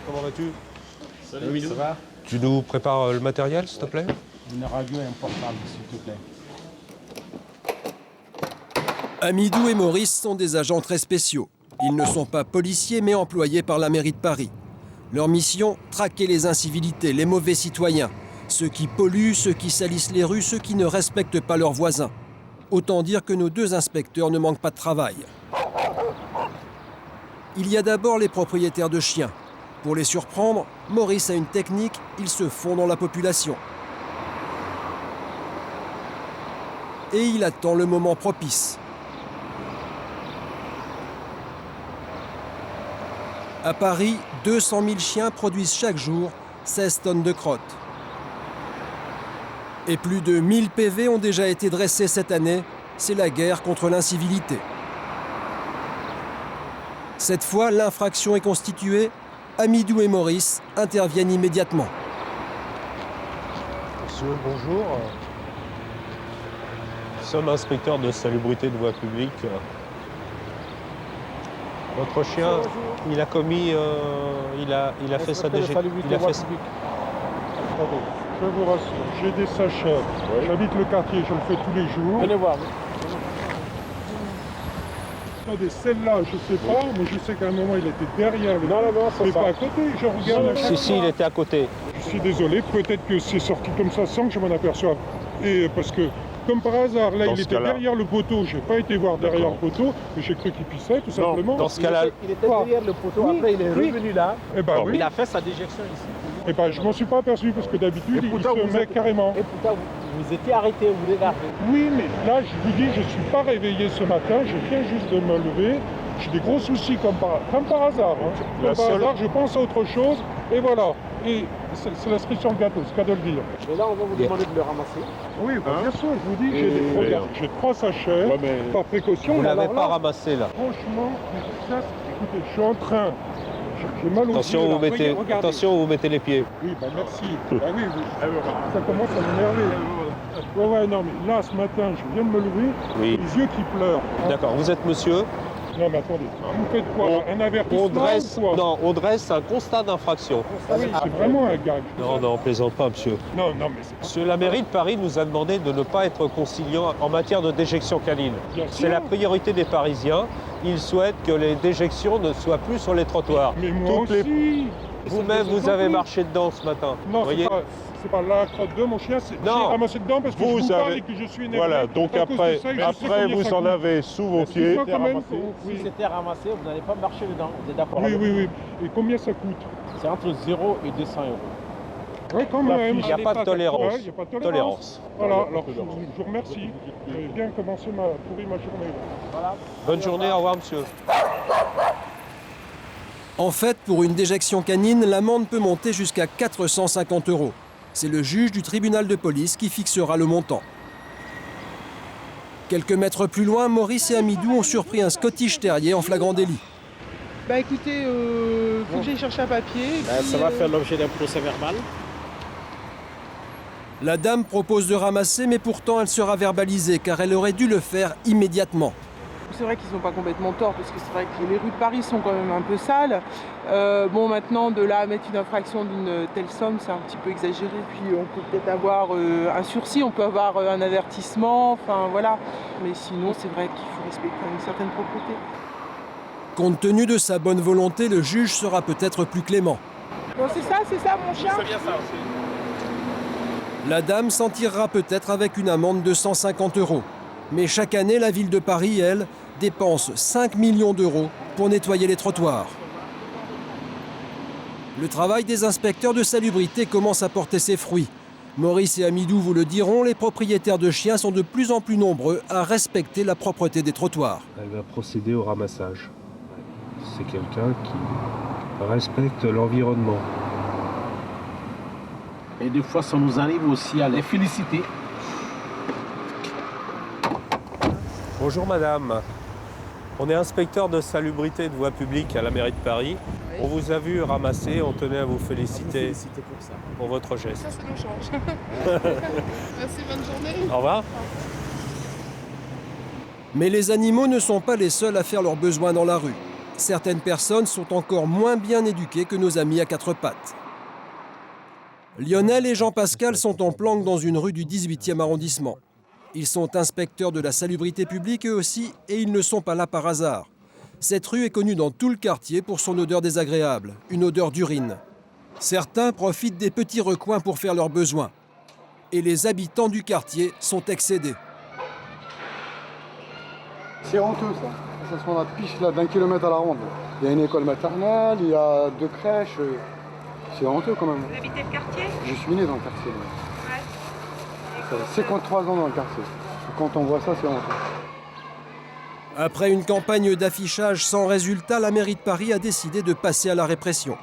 comment vas-tu? Salut, ça va? Tu nous prépares le matériel, s'il te plaît? Une radio et un portable, s'il te plaît. Amidou et Maurice sont des agents très spéciaux. Ils ne sont pas policiers, mais employés par la mairie de Paris. Leur mission, traquer les incivilités, les mauvais citoyens. Ceux qui polluent, ceux qui salissent les rues, ceux qui ne respectent pas leurs voisins. Autant dire que nos deux inspecteurs ne manquent pas de travail. Il y a d'abord les propriétaires de chiens. Pour les surprendre, Maurice a une technique, il se fond dans la population. Et il attend le moment propice. À Paris, 200 000 chiens produisent chaque jour 16 tonnes de crottes. Et plus de 1000 PV ont déjà été dressés cette année. C'est la guerre contre l'incivilité. Cette fois, l'infraction est constituée. Amidou et Maurice interviennent immédiatement. Monsieur, bonjour. Nous sommes inspecteurs de salubrité de voie publique. Votre chien, il a commis, il a fait sa DG. Il a fait ça. Attendez, je vous rassure, j'ai des sachets. J'habite le quartier, je le fais tous les jours. Venez voir. Attendez, celle-là, je sais pas, mais je sais qu'à un moment, il était derrière le... Non, c'est mais ça. pas à côté, je regarde... à chaque Si, fois. il était à côté. Je suis désolé, peut-être que c'est sorti comme ça sans que je m'en aperçoive. Et parce que, comme par hasard, là, Dans il ce était cas-là. derrière le poteau. J'ai pas été voir derrière le poteau, mais j'ai cru qu'il pissait, tout simplement. Dans ce cas-là, Il était Quoi? derrière le poteau, Oui, après il est oui. revenu là. Eh ben oui. Il a fait sa déjection ici. Eh ben, je m'en suis pas aperçu, parce que d'habitude, Et il pourtant, se vous met êtes- carrément. Et pourtant, vous étiez arrêté, vous regardez. Oui, mais là, je vous dis, je ne suis pas réveillé ce matin, je viens juste de me lever. J'ai des gros soucis comme par hasard. Hein. La Comme par seule- hasard, je pense à autre chose, et voilà. Et c'est la cerise sur le gâteau, c'est le cas de le dire. Mais là, on va vous demander de le ramasser. Oui, bien sûr, je vous dis, Et- regarde, j'ai 3 sachets, par précaution. vous ne mais l'avez alors pas là, ramassé là. franchement, ça, écoutez, je suis en train, j'ai mal aux Attention, yeux, là. vous mettez, Voyez, regardez. attention, vous mettez les pieds. Oui, bah merci. Ah oui, ça commence à m'énerver. Ouais, non, mais là, ce matin, je viens de me lever, Oui. les yeux qui pleurent. Hein. D'accord, vous êtes monsieur. Non, mais attendez, vous faites quoi? Un avertissement On dresse, ou quoi? non, on dresse un constat d'infraction. Ah oui, c'est vraiment un gag. Non, non, on plaisante pas, monsieur. Non, mais c'est Monsieur, la mairie de Paris nous a demandé de ne pas être conciliant en matière de déjection canine. Bien C'est sûr. la priorité des Parisiens. Ils souhaitent que les déjections ne soient plus sur les trottoirs. Mais moi Toutes les- aussi. Vous-même, vous avez marché dedans ce matin. Non, voyez. c'est pas la crotte de mon chien, c'est Non. j'ai ramassé dedans parce que Vous je vous parle avez- et que je suis énervé. Voilà, donc à cause après, de ça, et je sais après combien vous ça en coûte. avez sous vos Est-ce que pieds. ça, quand même, Si oui. c'était ramassé, vous n'allez pas marcher dedans. Vous êtes d'accord? Oui. Et combien ça coûte? C'est entre 0 et 200 euros. Oui, quand La même. fiche, Il n'y a pas de tolérance. Ouais, il n'y a pas de tolérance. Voilà, alors je vous remercie. J'ai bien commencé pourri ma journée. Voilà. Bonne journée, au revoir, monsieur. En fait, pour une déjection canine, l'amende peut monter jusqu'à 450 €. C'est le juge du tribunal de police qui fixera le montant. Quelques mètres plus loin, Maurice et Amidou ont surpris un Scottish Terrier en flagrant délit. Bah écoutez, faut que j'aille chercher un papier. et puis, Ça va faire l'objet d'un procès verbal. La dame propose de ramasser, mais pourtant elle sera verbalisée car elle aurait dû le faire immédiatement. C'est vrai qu'ils n'ont pas complètement tort, parce que c'est vrai que les rues de Paris sont quand même un peu sales. Bon, maintenant, de là à mettre une infraction d'une telle somme, c'est un petit peu exagéré. Puis on peut peut-être avoir un sursis, on peut avoir un avertissement, enfin voilà. Mais sinon, c'est vrai qu'il faut respecter une certaine propreté. Compte tenu de sa bonne volonté, le juge sera peut-être plus clément. Bon, c'est ça mon chien. La dame s'en tirera peut-être avec une amende de 150 €. Mais chaque année, la ville de Paris, elle, dépense 5 millions d'euros pour nettoyer les trottoirs. Le travail des inspecteurs de salubrité commence à porter ses fruits. Maurice et Amidou vous le diront, les propriétaires de chiens sont de plus en plus nombreux à respecter la propreté des trottoirs. Elle va procéder au ramassage. C'est quelqu'un qui respecte l'environnement. Et des fois, ça nous arrive aussi à les féliciter. Bonjour madame. On est inspecteur de salubrité de voie publique à la mairie de Paris. Oui. On vous a vu ramasser, on tenait à vous féliciter pour ça. pour votre geste. Ça nous change. Merci, bonne journée. Au revoir. Mais les animaux ne sont pas les seuls à faire leurs besoins dans la rue. certaines personnes sont encore moins bien éduquées que nos amis à quatre pattes. Lionel et Jean-Pascal sont en planque dans une rue du 18e arrondissement. Ils sont inspecteurs de la salubrité publique eux aussi, et ils ne sont pas là par hasard. Cette rue est connue dans tout le quartier pour son odeur désagréable, une odeur d'urine. Certains profitent des petits recoins pour faire leurs besoins. Et les habitants du quartier sont excédés. C'est honteux ça. Ça se prend la piche là d'1 kilomètre à la ronde. Il y a une école maternelle, il y a 2 crèches. C'est honteux quand même. Vous habitez le quartier? Je suis né dans le quartier. Ouais. Ça fait 53 ans dans le quartier. Quand on voit ça, c'est honteux. Après une campagne d'affichage sans résultat, la mairie de Paris a décidé de passer à la répression.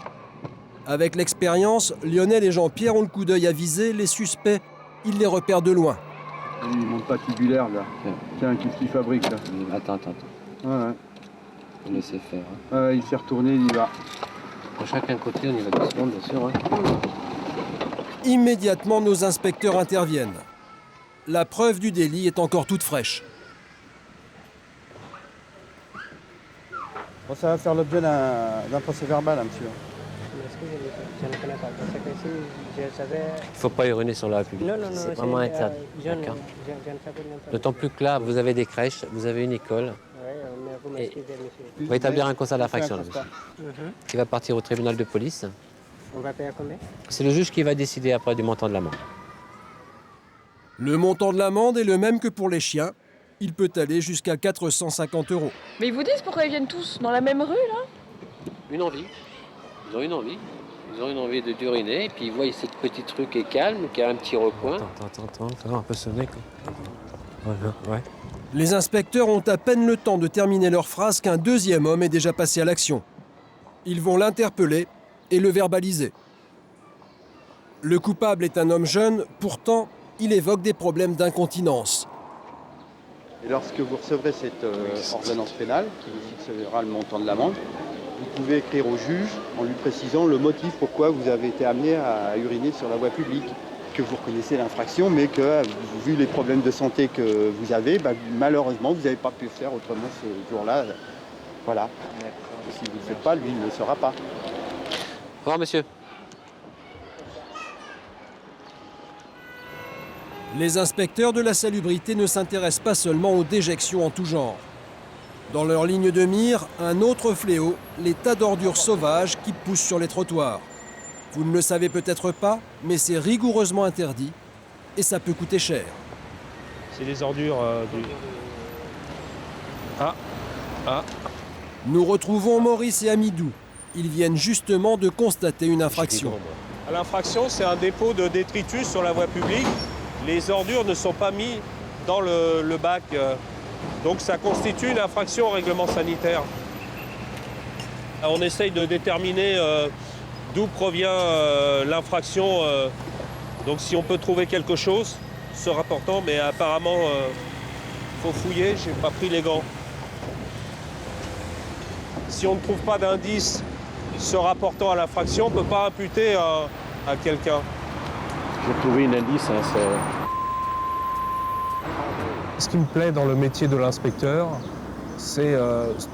Avec l'expérience, Lionel et Jean-Pierre ont le coup d'œil avisé. Les suspects, ils les repèrent de loin. Il monte pas tubulaire là. Tiens, qu'est-ce qu'il fabrique là? Attends. Ouais. On laisse faire. Il s'est retourné, il y va. Pour chacun côté, on y va doucement, bien sûr. Immédiatement, nos inspecteurs interviennent. La preuve du délit est encore toute fraîche. Bon, ça va faire l'objet d'un procès verbal, un monsieur. Il ne faut pas uriner sur la voie publique. Non, c'est vraiment interdit. D'autant plus que là, vous avez des crèches, vous avez une école. On va établir un constat d'infraction, là, monsieur. Qui va partir au tribunal de police. On va payer combien? C'est le juge qui va décider après du montant de l'amende. Le montant de l'amende est le même que pour les chiens. Il peut aller jusqu'à 450 €. Mais ils vous disent pourquoi ils viennent tous dans la même rue, là? Une envie. Ils ont une envie. Ils ont une envie d'uriner, et puis ils voient cette petite rue qui est calme, qui a un petit recoin. Attends, ça va un peu sonner, quoi. Ouais. Les inspecteurs ont à peine le temps de terminer leur phrase qu'un deuxième homme est déjà passé à l'action. Ils vont l'interpeller et le verbaliser. Le coupable est un homme jeune, pourtant, il évoque des problèmes d'incontinence. Et lorsque vous recevrez cette ordonnance pénale, qui vous fixera le montant de l'amende, vous pouvez écrire au juge en lui précisant le motif pourquoi vous avez été amené à uriner sur la voie publique, que vous reconnaissez l'infraction, mais que, vu les problèmes de santé que vous avez, malheureusement, vous n'avez pas pu faire autrement ce jour-là. Voilà. Si vous ne le faites pas, lui, il ne le saura pas. Au revoir, monsieur. Les inspecteurs de la salubrité ne s'intéressent pas seulement aux déjections en tout genre. Dans leur ligne de mire, un autre fléau, les tas d'ordures sauvages qui poussent sur les trottoirs. Vous ne le savez peut-être pas, mais c'est rigoureusement interdit et ça peut coûter cher. C'est les ordures du... Nous retrouvons Maurice et Amidou. Ils viennent justement de constater une infraction. L'infraction, c'est un dépôt de détritus sur la voie publique. Les ordures ne sont pas mises dans le bac. Donc ça constitue une infraction au règlement sanitaire. On essaye de déterminer d'où provient l'infraction. Donc si on peut trouver quelque chose se rapportant, mais apparemment, il faut fouiller, j'ai pas pris les gants. Si on ne trouve pas d'indice se rapportant à l'infraction, on ne peut pas imputer à quelqu'un. J'ai trouvé un indice, Ce qui me plaît dans le métier de l'inspecteur, c'est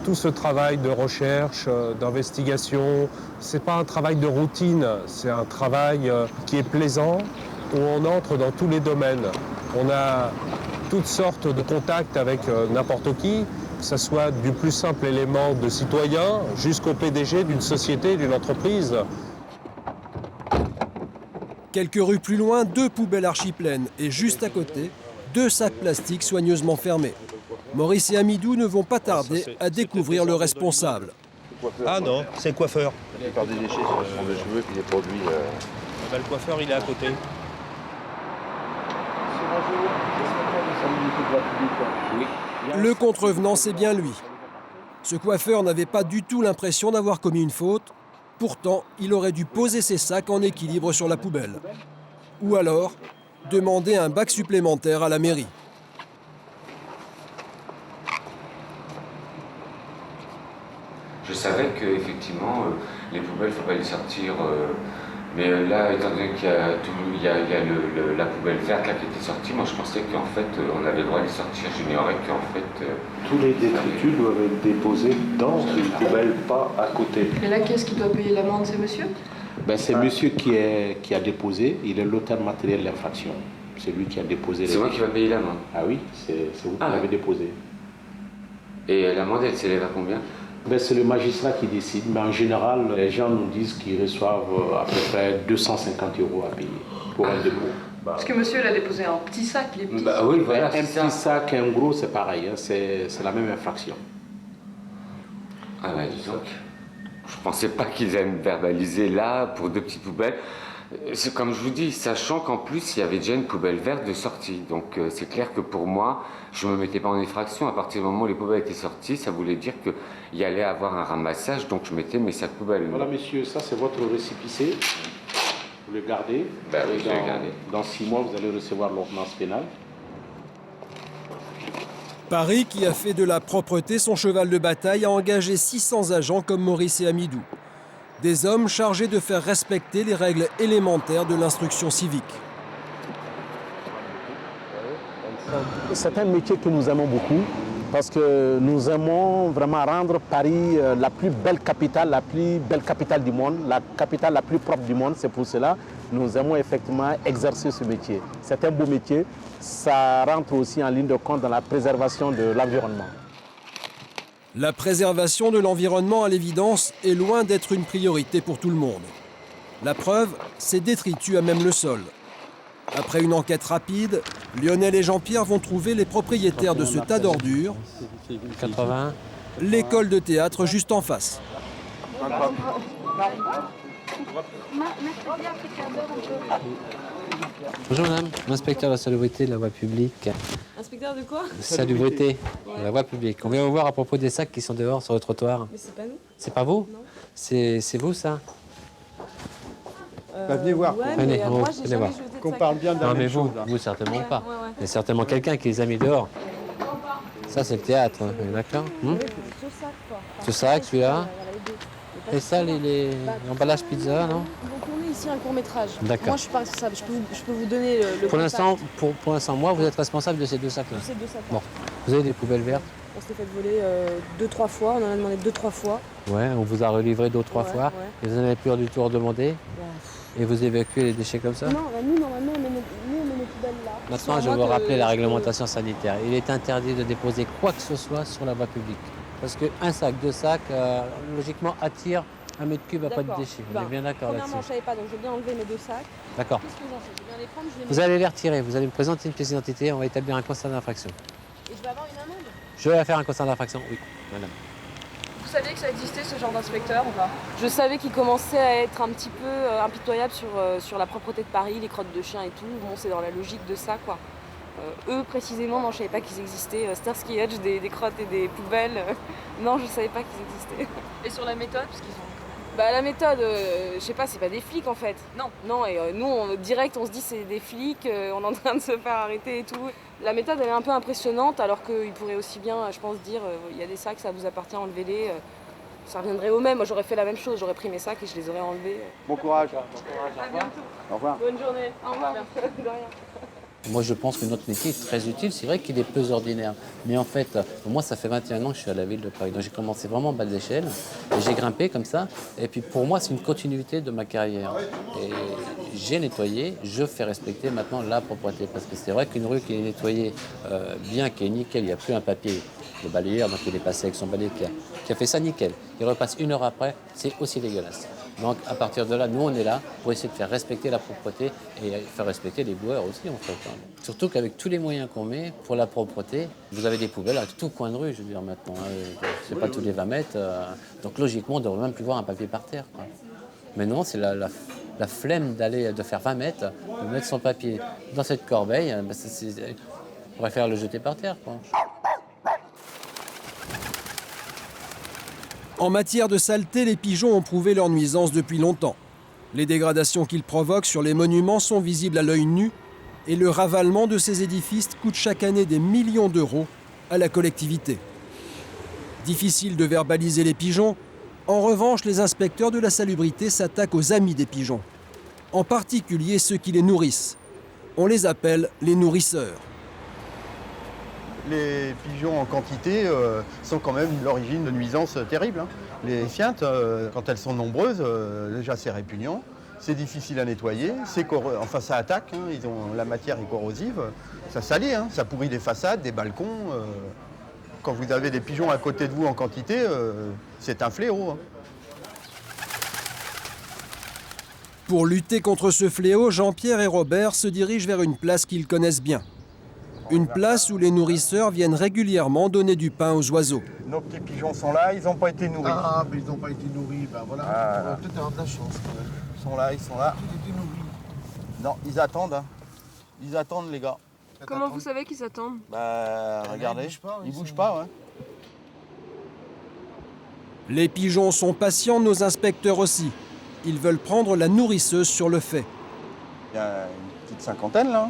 tout ce travail de recherche, d'investigation. C'est pas un travail de routine, c'est un travail qui est plaisant, où on entre dans tous les domaines. On a toutes sortes de contacts avec n'importe qui, que ce soit du plus simple élément de citoyen jusqu'au PDG d'une société, d'une entreprise. Quelques rues plus loin, 2 poubelles archi-pleines et juste à côté, 2 sacs plastiques soigneusement fermés. Maurice et Amidou ne vont pas tarder à découvrir le responsable. Ah non, c'est le coiffeur. La plupart des déchets sont des cheveux et des produits. Le coiffeur, il est à côté. Le contrevenant, c'est bien lui. Ce coiffeur n'avait pas du tout l'impression d'avoir commis une faute. Pourtant, il aurait dû poser ses sacs en équilibre sur la poubelle. Ou alors, demander un bac supplémentaire à la mairie. Je savais qu'effectivement, les poubelles, il ne faut pas les sortir Mais là, étant donné qu'il y a, la poubelle verte là, qui était sortie, moi je pensais qu'en fait on avait le droit de les sortir. J'ignorais qu'en fait... Tous les détritus doivent être déposés dans une poubelle, pas à côté. Et là, qu'est-ce qui doit payer l'amende, c'est monsieur? C'est monsieur qui a déposé, il est l'auteur matériel de l'infraction. C'est lui qui a déposé. C'est moi qui va payer l'amende? Ah oui, c'est vous qui l'avez déposé. Et l'amende, elle s'élève à combien? C'est le magistrat qui décide, mais en général, les gens nous disent qu'ils reçoivent à peu près 250 € à payer pour un dépôt. Parce que monsieur, il a déposé un petit sac, les petits. Oui, voilà, un petit sac, un gros, c'est pareil, c'est la même infraction. Ah bah dis donc, je pensais pas qu'ils allaient me verbaliser là pour 2 petites poubelles. C'est comme je vous dis, sachant qu'en plus il y avait déjà une poubelle verte de sortie. Donc c'est clair que pour moi, je ne me mettais pas en infraction. À partir du moment où les poubelles étaient sorties, ça voulait dire qu'il y allait avoir un ramassage, donc je mettais mes sacs poubelles. Voilà messieurs, ça c'est votre récépissé. Vous le gardez. Ben oui, je vais le garder. Dans 6 mois, vous allez recevoir l'ordonnance pénale. Paris, qui a fait de la propreté son cheval de bataille, a engagé 600 agents comme Maurice et Amidou. Des hommes chargés de faire respecter les règles élémentaires de l'instruction civique. C'est un métier que nous aimons beaucoup parce que nous aimons vraiment rendre Paris la plus belle capitale du monde, la capitale la plus propre du monde. C'est pour cela que nous aimons effectivement exercer ce métier. C'est un beau métier, ça rentre aussi en ligne de compte dans la préservation de l'environnement. La préservation de l'environnement, à l'évidence, est loin d'être une priorité pour tout le monde. La preuve, ces détritus à même le sol. Après une enquête rapide, Lionel et Jean-Pierre vont trouver les propriétaires de ce tas d'ordures. 80. L'école de théâtre juste en face. Bonjour madame, l'inspecteur de la salubrité de la voie publique. Inspecteur de quoi? Salubrité de la voie publique. On vient vous voir à propos des sacs qui sont dehors sur le trottoir. Mais c'est pas nous. C'est pas vous? Non. C'est vous ça? Venez voir. Ouais, venez, mais moi j'ai jamais jeté de Qu'on sac. parle bien de la Non mais même chose. vous certainement pas. Ouais, ouais. Il y a certainement quelqu'un qui les a mis dehors. Ça c'est le théâtre, hein. D'accord? Oui, ce sac quoi. Enfin, Ce sac, celui-là? voilà, les deux. Et ça, les emballages pizza, non? Ils vont tourner ici un court-métrage. D'accord. Moi je suis pas responsable, je peux vous donner le Pour l'instant, contact pour l'instant, moi, vous êtes responsable de ces 2 sacs-là. de ces deux sacs. Bon, vous avez des poubelles vertes? On s'est fait voler 2-3 fois, on en a demandé 2-3 fois. Ouais, on vous a relivré 2 ou 3 Ouais, fois. ouais. Et vous en avez plus du tout redemandé? Et vous évacuez les déchets comme ça? Non, bah, nous normalement on met nos poubelles là. Maintenant, je vais vous rappeler la réglementation sanitaire. Il est interdit de déposer quoi que ce soit sur la voie publique. Parce qu'un sac, 2 sacs, logiquement, attire 1 mètre cube à pas de déchets. On est bien d'accord là-dessus. Premièrement, je savais pas, donc je vais bien enlever mes 2 sacs. D'accord. Qu'est-ce que j'en fais? Je vais bien les prendre, je les mets. Vous allez les retirer, vous allez me présenter une pièce d'identité, on va établir un constat d'infraction. Et je vais avoir une amende? Je vais faire un constat d'infraction, oui, madame. Vous saviez que ça existait ce genre d'inspecteur ou pas? Je savais qu'il commençait à être un petit peu impitoyable sur la propreté de Paris, les crottes de chiens et tout. Bon, c'est dans la logique de ça, quoi. Eux, précisément, non, je savais pas qu'ils existaient. Starsky Hutch, des crottes et des poubelles. Non, je savais pas qu'ils existaient. Et sur la méthode, parce qu'ils ont... Bah, la méthode, je sais pas, c'est pas des flics, en fait. Non. Non, et nous, direct, on se dit c'est des flics, on est en train de se faire arrêter et tout. La méthode, elle est un peu impressionnante, alors qu'ils pourraient aussi bien, je pense, dire il y a des sacs, ça vous appartient, enlevez-les. Ça reviendrait au même. Moi, j'aurais fait la même chose. J'aurais pris mes sacs et je les aurais enlevés. Bon courage. À bientôt. Au revoir. Bonne journée. Au revoir. De rien. Moi, je pense que notre métier est très utile. C'est vrai qu'il est peu ordinaire. Mais en fait, moi, ça fait 21 ans que je suis à la ville de Paris. Donc, j'ai commencé vraiment en bas de l'échelle. Et j'ai grimpé comme ça. Et puis, pour moi, c'est une continuité de ma carrière. Et j'ai nettoyé. Je fais respecter maintenant la propreté. Parce que c'est vrai qu'une rue qui est nettoyée bien, qui est nickel, il n'y a plus un papier. Le balayeur, donc il est passé avec son balai qui a fait ça nickel. Il repasse 1 heure après, c'est aussi dégueulasse. Donc à partir de là, nous on est là pour essayer de faire respecter la propreté et faire respecter les boueurs aussi en fait. Surtout qu'avec tous les moyens qu'on met pour la propreté, vous avez des poubelles à tout coin de rue, je veux dire maintenant. C'est pas tous les 20 mètres. Donc logiquement, on ne devrait même plus voir un papier par terre, quoi. Mais non, c'est la flemme de faire 20 mètres, de mettre son papier dans cette corbeille. On préfère le jeter par terre, quoi. En matière de saleté, les pigeons ont prouvé leur nuisance depuis longtemps. Les dégradations qu'ils provoquent sur les monuments sont visibles à l'œil nu et le ravalement de ces édifices coûte chaque année des millions d'euros à la collectivité. Difficile de verbaliser les pigeons. En revanche, les inspecteurs de la salubrité s'attaquent aux amis des pigeons. en particulier ceux qui les nourrissent. On les appelle les nourrisseurs. Les pigeons en quantité sont quand même l'origine de nuisances terribles. Les fientes, quand elles sont nombreuses, déjà c'est répugnant, c'est difficile à nettoyer, enfin ça attaque, la matière est corrosive, ça salit, ça pourrit des façades, des balcons. Quand vous avez des pigeons à côté de vous en quantité, c'est un fléau. Pour lutter contre ce fléau, Jean-Pierre et Robert se dirigent vers une place qu'ils connaissent bien. Une place où les nourrisseurs viennent régulièrement donner du pain aux oiseaux. Nos petits pigeons sont là, ils n'ont pas été nourris. Ah, mais ils n'ont pas été nourris, ben voilà. Ah. On va peut-être avoir de la chance quand même. Ils sont là, ils sont là. Ils ont été nourris. Non, ils attendent. Ils attendent, les gars. Comment vous savez qu'ils attendent? Bah, regardez, ils bougent pas, ouais. Les pigeons sont patients, nos inspecteurs aussi. Ils veulent prendre la nourrisseuse sur le fait. Il y a une petite cinquantaine, là.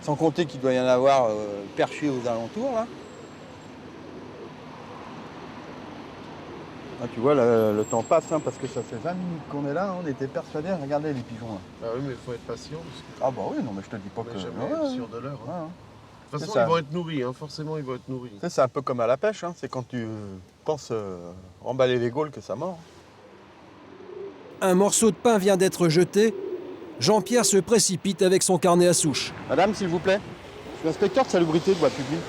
Sans compter qu'il doit y en avoir perchés aux alentours, là. Ah, tu vois, le temps passe, parce que ça fait 20 minutes qu'on est là, on était persuadés. Regardez les pigeons, là. Bah oui, mais il faut être patient. Parce que... Ah bah oui, non, mais je te dis pas que... jamais sûr de l'heure. De toute façon, ils vont être nourris, forcément, ils vont être nourris. C'est un peu comme à la pêche, c'est quand tu penses emballer les gaules que ça mord. Un morceau de pain vient d'être jeté. Jean-Pierre se précipite avec son carnet à souche. Madame, s'il vous plaît, je suis inspecteur de salubrité de voie publique.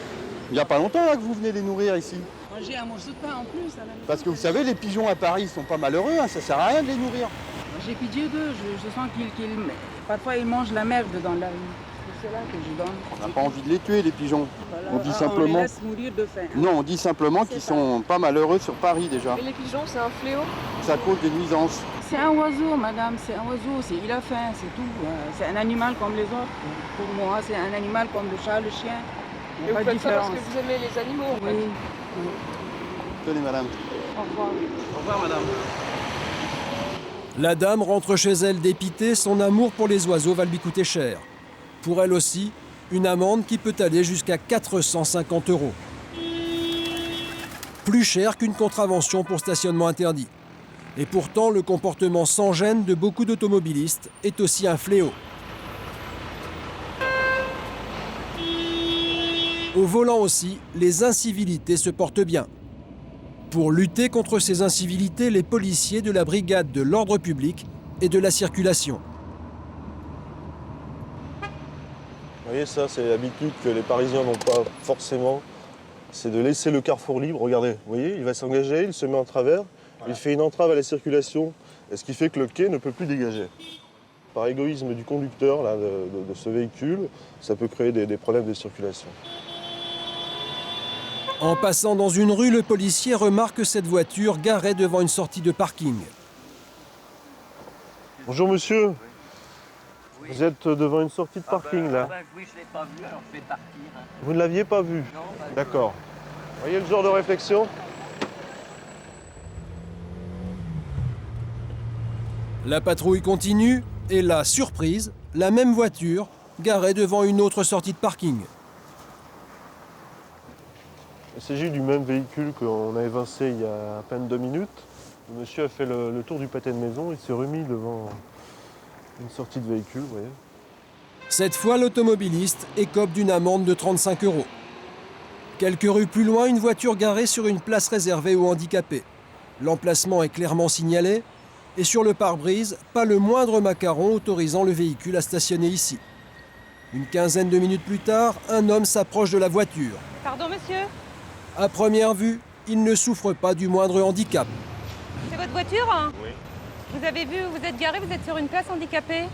Il n'y a pas longtemps là que vous venez les nourrir ici. Moi j'ai un morceau de pain en plus. Parce que vous savez, les pigeons à Paris, ils sont pas malheureux, ça sert à rien de les nourrir. J'ai pitié d'eux, je sens qu'ils... Parfois ils mangent la merde dans la rue. C'est là que je donne. On n'a pas envie de les tuer, les pigeons. Voilà. On dit simplement... On les laisse mourir de faim. Non, on dit simplement qu'ils sont pas malheureux sur Paris déjà. Et les pigeons, c'est un fléau? Ça cause des nuisances. C'est un oiseau, madame, c'est un oiseau. Il a faim, c'est tout. C'est un animal comme les autres. Pour moi, c'est un animal comme le chat, le chien. Il n'y Et a vous pas de faites ça parce différence. que vous aimez les animaux, en fait. Oui. Tenez, madame. Au revoir. Au revoir, madame. La dame rentre chez elle dépitée, son amour pour les oiseaux va lui coûter cher. Pour elle aussi, une amende qui peut aller jusqu'à 450 €. Plus cher qu'une contravention pour stationnement interdit. Et pourtant, le comportement sans gêne de beaucoup d'automobilistes est aussi un fléau. Au volant aussi, les incivilités se portent bien. Pour lutter contre ces incivilités, les policiers de la brigade de l'ordre public et de la circulation. Vous voyez, ça, c'est l'habitude que les Parisiens n'ont pas forcément. C'est de laisser le carrefour libre. Regardez, vous voyez, il va s'engager, il se met en travers, il fait une entrave à la circulation, et ce qui fait que le quai ne peut plus dégager. Par égoïsme du conducteur là, de ce véhicule, ça peut créer des problèmes de circulation. En passant dans une rue, le policier remarque cette voiture garée devant une sortie de parking. Bonjour monsieur. Vous êtes devant une sortie de parking là. Oui, je ne l'ai pas vu, alors je vais partir. Vous ne l'aviez pas vu? Non. D'accord. Vous voyez le genre de réflexion? La patrouille continue et là, surprise, la même voiture garée devant une autre sortie de parking. Il s'agit du même véhicule qu'on a évincé il y a à peine 2 minutes. Le monsieur a fait le tour du pâté de maison, il s'est remis devant une sortie de véhicule, vous voyez. Cette fois, l'automobiliste écope d'une amende de 35 €. Quelques rues plus loin, une voiture garée sur une place réservée aux handicapés. L'emplacement est clairement signalé et sur le pare-brise, pas le moindre macaron autorisant le véhicule à stationner ici. Une quinzaine de minutes plus tard, un homme s'approche de la voiture. Pardon, monsieur? À première vue, il ne souffre pas du moindre handicap. C'est votre voiture? Oui. Vous avez vu, vous êtes garé, vous êtes sur une place handicapée?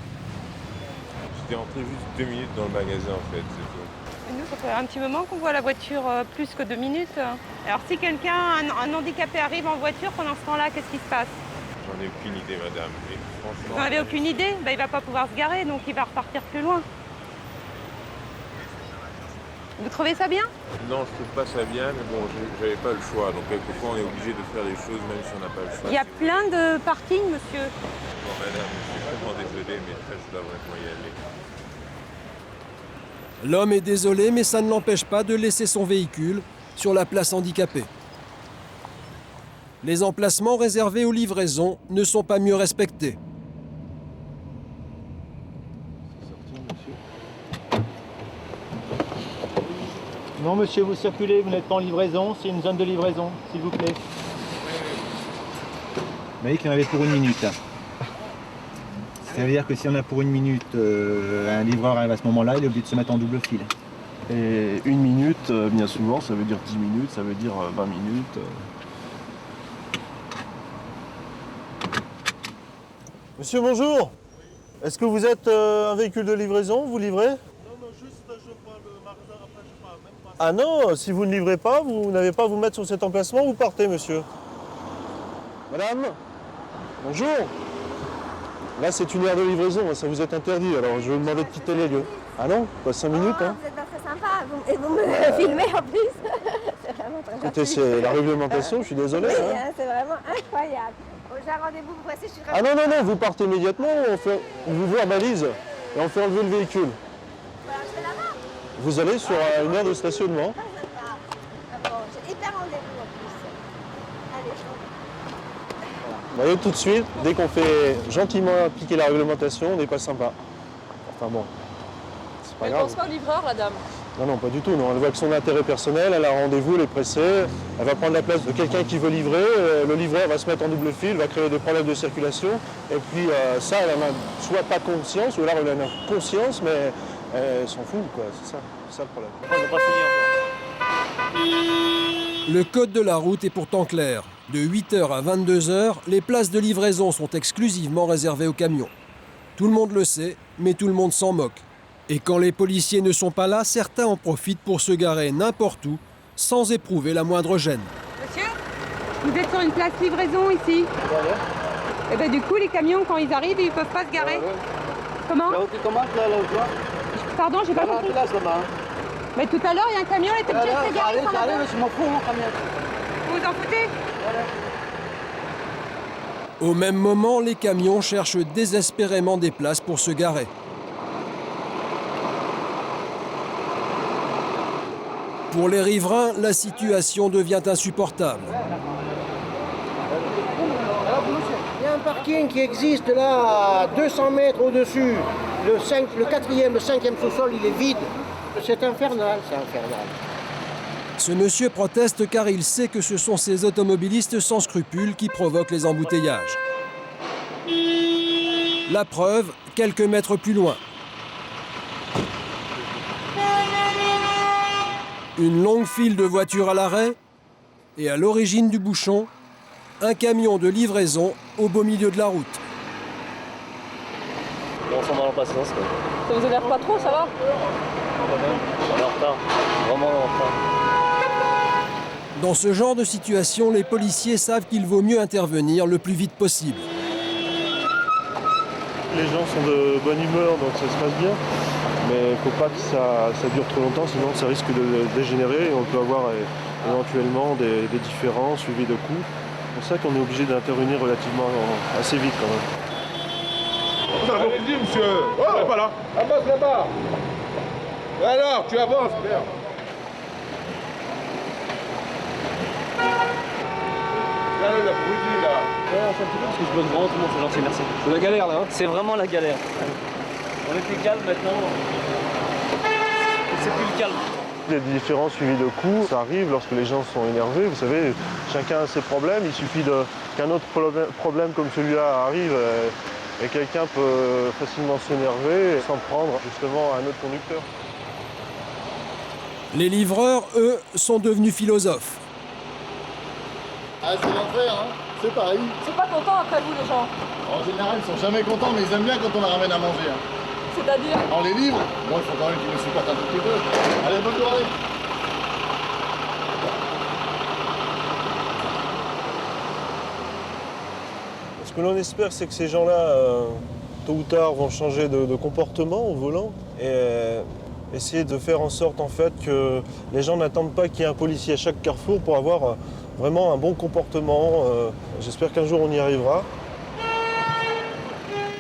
J'étais entré juste 2 minutes dans le magasin en fait, c'est tout. Nous, ça fait un petit moment qu'on voit la voiture plus que 2 minutes. Alors si quelqu'un, un handicapé arrive en voiture, pendant ce temps-là, qu'est-ce qui se passe? J'en ai aucune idée madame, mais franchement... Vous n'en avez aucune idée? Ben, il ne va pas pouvoir se garer, donc il va repartir plus loin. Vous trouvez ça bien? Non, je trouve pas ça bien, mais bon, j'avais pas le choix. Donc quelquefois, on est obligé de faire des choses même si on n'a pas le choix. Il y a plein de parkings, monsieur. Bon, madame, je suis vraiment désolé, mais ça, je dois vraiment y aller. L'homme est désolé, mais ça ne l'empêche pas de laisser son véhicule sur la place handicapée. Les emplacements réservés aux livraisons ne sont pas mieux respectés. Non monsieur, vous circulez, vous n'êtes pas en livraison, c'est une zone de livraison, s'il vous plaît. Vous voyez qu'il y en avait pour 1 minute. Ça veut dire que si on a pour 1 minute, un livreur arrive à ce moment-là, il est obligé de se mettre en double fil. Et 1 minute, bien souvent, ça veut dire 10 minutes, ça veut dire 20 minutes. Monsieur, bonjour. Est-ce que vous êtes un véhicule de livraison? Vous livrez? Ah non, si vous ne livrez pas, vous n'avez pas à vous mettre sur cet emplacement, vous partez, monsieur. Madame, bonjour. Là, c'est une aire de livraison, ça vous est interdit, alors je vais vous demander de quitter les lieux. Ah non? Pas 5 minutes, hein? Vous êtes pas très sympa, et vous me filmez en plus. C'est vraiment très Écoutez, c'est la réglementation, je suis désolé. Oui, hein. c'est vraiment incroyable. J'ai un rendez-vous, vous passez, je suis Ah non, non, non, vous partez immédiatement, on vous verbalise et on fait enlever le véhicule. Vous allez sur une aire de stationnement. Bon, j'ai hyper rendez-vous en plus. Allez, Vous voyez, tout de suite, dès qu'on fait gentiment appliquer la réglementation, on n'est pas sympa. Enfin bon, c'est pas Elle grave. pense pas au livreur, la dame. Non, non, pas du tout. Non. Elle voit que son intérêt personnel, elle a rendez-vous, elle est pressée, elle va prendre la place de quelqu'un qui veut livrer, le livreur va se mettre en double fil, va créer des problèmes de circulation, et puis ça, elle en a soit pas conscience, ou alors elle en a conscience, mais elle s'en fout, quoi. C'est ça le problème. On n'a pas fini encore. Le code de la route est pourtant clair. De 8h à 22h, les places de livraison sont exclusivement réservées aux camions. Tout le monde le sait, mais tout le monde s'en moque. Et quand les policiers ne sont pas là, certains en profitent pour se garer n'importe où, sans éprouver la moindre gêne. Monsieur, vous êtes sur une place livraison ici. Et ben du coup, les camions, quand ils arrivent, ils peuvent pas se garer. Comment? Là où tu commences, là où tu vois? Pardon, j'ai pas Là, compris. là, là-bas. Mais tout à l'heure, il y a un camion, il était obligé de se garer. Ça arrive, je m'en fous, mon camion. Vous vous en foutez? Au même moment, les camions cherchent désespérément des places pour se garer. Pour les riverains, la situation devient insupportable. Il y a un parking qui existe là, à 200 mètres au-dessus. Le 4e, le 5e sous-sol, il est vide. C'est infernal, c'est infernal. Ce monsieur proteste car il sait que ce sont ces automobilistes sans scrupules qui provoquent les embouteillages. La preuve, quelques mètres plus loin. Une longue file de voitures à l'arrêt et à l'origine du bouchon, un camion de livraison au beau milieu de la route. On s'en va en patience. Ça vous énerve pas trop, ça va? On est en retard, vraiment en retard. Dans ce genre de situation, les policiers savent qu'il vaut mieux intervenir le plus vite possible. Les gens sont de bonne humeur, donc ça se passe bien. Mais il ne faut pas que ça dure trop longtemps, sinon ça risque de dégénérer et on peut avoir éventuellement des différends suivis de coups. C'est pour ça qu'on est obligé d'intervenir relativement assez vite quand même. Allez-y, monsieur. Oh, pas là. Avance là-bas. Et alors, tu avances, merde. Regardez la bougie, là. Ouais, un petit peu parce que je bloque vraiment tout le monde, c'est gentil, merci. C'est la galère là, hein? C'est vraiment la galère. On est plus calme maintenant. C'est plus le calme. Il y a des différends suivis de coups, ça arrive lorsque les gens sont énervés, vous savez, chacun a ses problèmes, il suffit qu'un autre problème comme celui-là arrive et quelqu'un peut facilement s'énerver et s'en prendre justement à un autre conducteur. Les livreurs, eux, sont devenus philosophes. Ah, c'est l'enfer, hein. C'est pareil. Ils sont pas contents après vous, les gens. En général, ils sont jamais contents, mais ils aiment bien quand on leur ramène à manger. Hein. C'est-à-dire? On les livre. Bon, il faut quand même qu'ils me supportent un tout petit peu. Allez, bonne journée. Ce que l'on espère, c'est que ces gens-là, tôt ou tard, vont changer de comportement au volant et essayer de faire en sorte en fait que les gens n'attendent pas qu'il y ait un policier à chaque carrefour pour avoir vraiment un bon comportement. J'espère qu'un jour on y arrivera.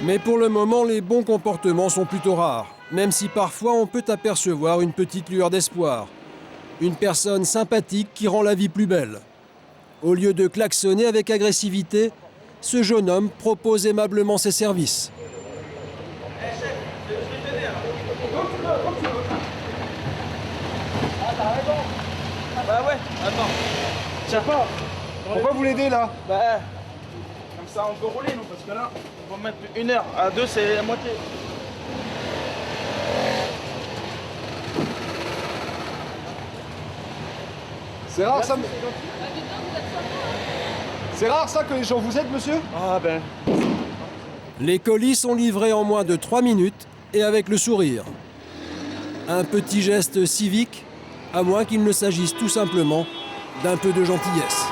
Mais pour le moment, les bons comportements sont plutôt rares, même si parfois on peut apercevoir une petite lueur d'espoir. Une personne sympathique qui rend la vie plus belle. Au lieu de klaxonner avec agressivité, ce jeune homme propose aimablement ses services. Bah ouais, attends. Tiens pas. Pourquoi vous l'aidez là? Bah, comme ça on peut rouler nous, parce que là, on va mettre 1 heure. À 2, c'est la moitié. C'est rare ça. C'est rare ça que les gens vous aident, monsieur? Ah ben. Les colis sont livrés en moins de 3 minutes et avec le sourire. Un petit geste civique, à moins qu'il ne s'agisse tout simplement d'un peu de gentillesse.